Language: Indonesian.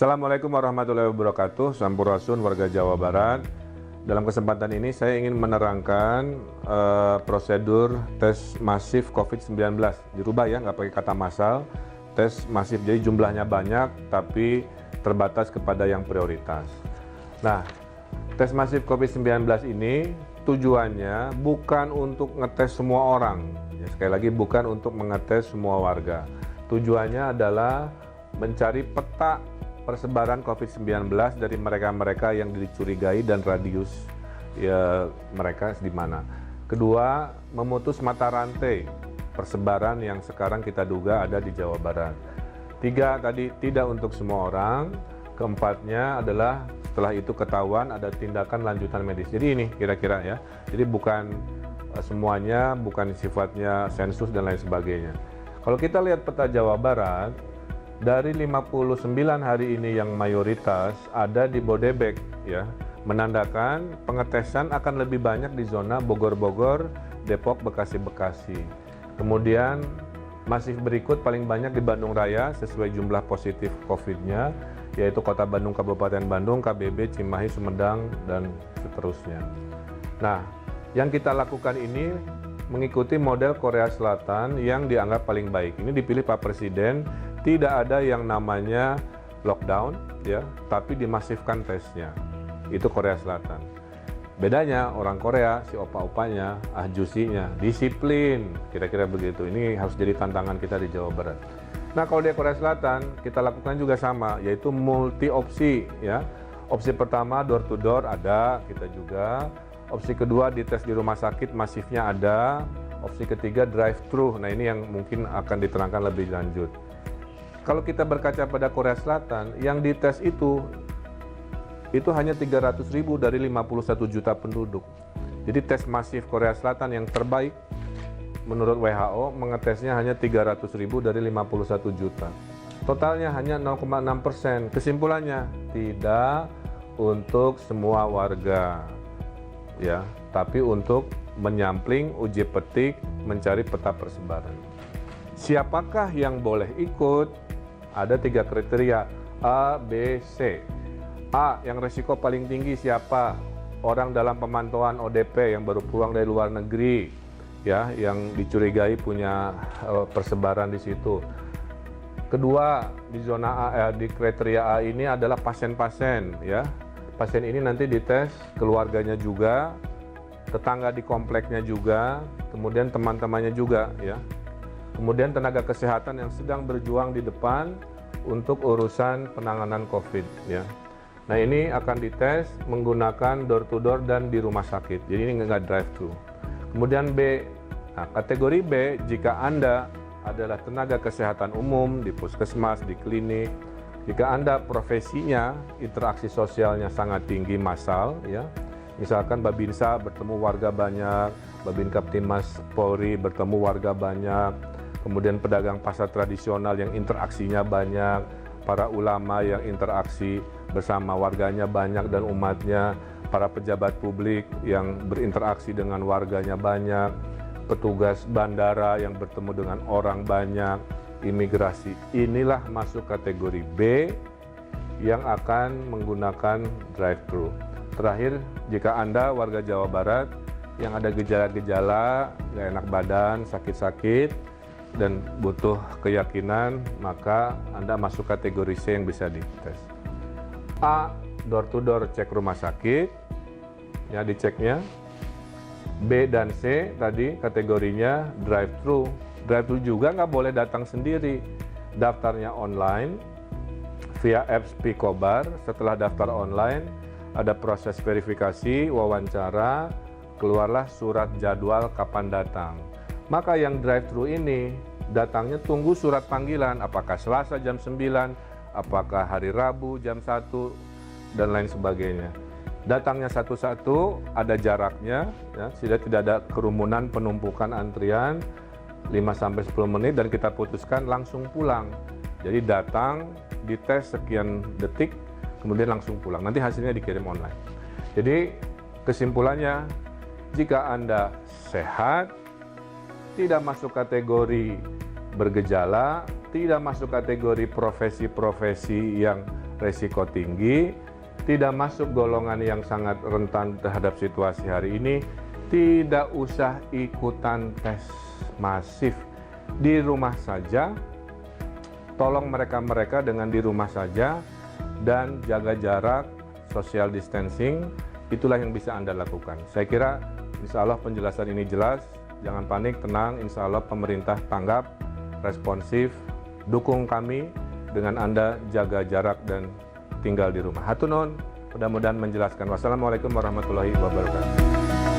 Assalamualaikum warahmatullahi wabarakatuh, Sampurasun warga Jawa Barat. Dalam kesempatan ini saya ingin menerangkan prosedur tes masif COVID-19. Dirubah ya, nggak pakai kata massal, tes masif. Jadi jumlahnya banyak tapi terbatas kepada yang prioritas. Nah, tes masif COVID-19 ini tujuannya bukan untuk ngetes semua orang. Ya, sekali lagi bukan untuk mengetes semua warga. Tujuannya adalah mencari peta persebaran COVID-19 dari mereka-mereka yang dicurigai dan radius ya mereka di mana. Kedua, memutus mata rantai persebaran yang sekarang kita duga ada di Jawa Barat. Tiga, tadi tidak untuk semua orang. Keempatnya adalah setelah itu ketahuan ada tindakan lanjutan medis. Jadi ini kira-kira ya. Jadi bukan semuanya, bukan sifatnya sensus dan lain sebagainya. Kalau kita lihat peta Jawa Barat, dari 59 hari ini yang mayoritas ada di Bodebek ya, menandakan pengetesan akan lebih banyak di zona Bogor-Bogor, Depok, Bekasi-Bekasi. Kemudian masih berikut paling banyak di Bandung Raya sesuai jumlah positif COVID-nya, yaitu Kota Bandung, Kabupaten Bandung, KBB, Cimahi, Sumedang, dan seterusnya. Nah, yang kita lakukan ini mengikuti model Korea Selatan yang dianggap paling baik. Ini dipilih Pak Presiden. Tidak ada yang namanya lockdown, ya, tapi dimasifkan tesnya. Itu Korea Selatan. Bedanya orang Korea, si opa-opanya, ahjusinya, disiplin, kira-kira begitu. Ini harus jadi tantangan kita di Jawa Barat. Nah, kalau di Korea Selatan, kita lakukan juga sama, yaitu multi opsi, ya. Opsi pertama door to door ada, kita juga. Opsi kedua dites di rumah sakit masifnya ada. Opsi ketiga drive thru. Nah, ini yang mungkin akan diterangkan lebih lanjut. Kalau kita berkaca pada Korea Selatan, yang dites itu hanya 300.000 dari 51 juta penduduk. Jadi tes masif Korea Selatan yang terbaik menurut WHO mengetesnya hanya 300.000 dari 51 juta. Totalnya hanya 0,6%. Kesimpulannya, tidak untuk semua warga, ya, tapi untuk menyampling, uji petik, mencari peta persebaran. Siapakah yang boleh ikut? Ada 3 kriteria, A, B, C. A, yang resiko paling tinggi siapa? Orang dalam pemantauan ODP yang baru pulang dari luar negeri, ya, yang dicurigai punya persebaran di situ. Kedua, di zona A, di kriteria A ini adalah pasien-pasien, ya. Pasien ini nanti dites keluarganya juga, tetangga di kompleknya juga, kemudian teman-temannya juga, ya. Kemudian tenaga kesehatan yang sedang berjuang di depan untuk urusan penanganan COVID, ya. Nah, ini akan dites menggunakan door to door dan di rumah sakit. Jadi ini nggak drive thru. Kemudian B, nah, kategori B jika Anda adalah tenaga kesehatan umum di puskesmas, di klinik, jika Anda profesinya interaksi sosialnya sangat tinggi massal, ya. Misalkan Babinsa bertemu warga banyak, Babin Kaptimas Polri bertemu warga banyak, kemudian pedagang pasar tradisional yang interaksinya banyak, para ulama yang interaksi bersama warganya banyak dan umatnya, para pejabat publik yang berinteraksi dengan warganya banyak, petugas bandara yang bertemu dengan orang banyak, imigrasi. Inilah masuk kategori B yang akan menggunakan drive-thru. Terakhir, jika Anda warga Jawa Barat yang ada gejala-gejala, nggak enak badan, sakit-sakit, dan butuh keyakinan, maka Anda masuk kategori C yang bisa dites. A, door to door cek rumah sakit, ya diceknya. B dan C tadi kategorinya drive thru. Drive thru juga nggak boleh datang sendiri. Daftarnya online via apps Picobar. Setelah daftar online, ada proses verifikasi, wawancara, keluarlah surat jadwal kapan datang. Maka yang drive-thru ini datangnya tunggu surat panggilan, apakah Selasa jam 9, apakah hari Rabu jam 1, dan lain sebagainya. Datangnya satu-satu, ada jaraknya, ya, sehingga tidak ada kerumunan penumpukan antrian 5-10 menit dan kita putuskan langsung pulang. Jadi datang, dites sekian detik, kemudian langsung pulang. Nanti hasilnya dikirim online. Jadi kesimpulannya, jika Anda sehat, tidak masuk kategori bergejala, tidak masuk kategori profesi-profesi yang resiko tinggi, tidak masuk golongan yang sangat rentan terhadap situasi hari ini, tidak usah ikutan tes masif. Di rumah saja, tolong mereka-mereka dengan di rumah saja dan jaga jarak, social distancing, itulah yang bisa Anda lakukan. Saya kira insya Allah penjelasan ini jelas, jangan panik, tenang, insya Allah pemerintah tanggap, responsif, dukung kami dengan Anda jaga jarak dan tinggal di rumah. Hatur nuhun, mudah-mudahan menjelaskan. Wassalamualaikum warahmatullahi wabarakatuh.